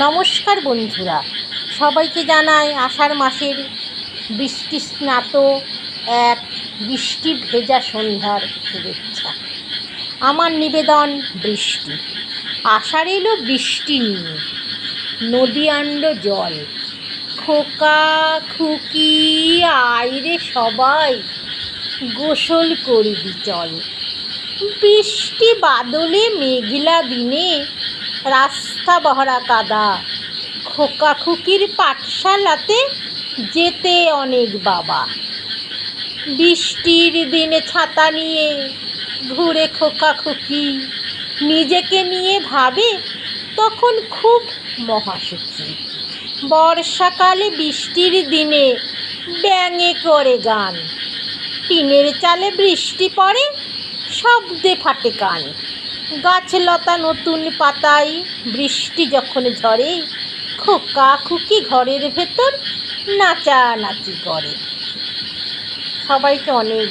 নমস্কার বন্ধুরা, সবাইকে জানাই আষাঢ় মাসের বৃষ্টি স্নাত এক বৃষ্টি ভেজা সন্ধ্যার শুভেচ্ছা। আমার নিবেদন বৃষ্টি। আষাঢ় এলো বৃষ্টি নিয়ে, নদী আনলো জল। খোকা খুকি আইরে সবাই, গোসল করবি চল। বৃষ্টি বাদলে মেঘলা দিনে রাস্তা বহরা কাদা। খোকা খুকির পাঠশালাতে যেতে অনেক বাবা। বৃষ্টির দিনে ছাতা নিয়ে ঘুরে খোকা খুকি, নিজেকে নিয়ে ভাবে তখন খুব মহাসুখী। বর্ষাকালে বৃষ্টির দিনে ব্যাঙে করে গান। টিনের চালে বৃষ্টি পড়ে, শব্দে ফাটে কান। গাছলতা নতুন পাতায় বৃষ্টি যখন ঝরে, খোকা খুকি ঘরের ভেতর নাচানাচি করে। সবাইকে অনেক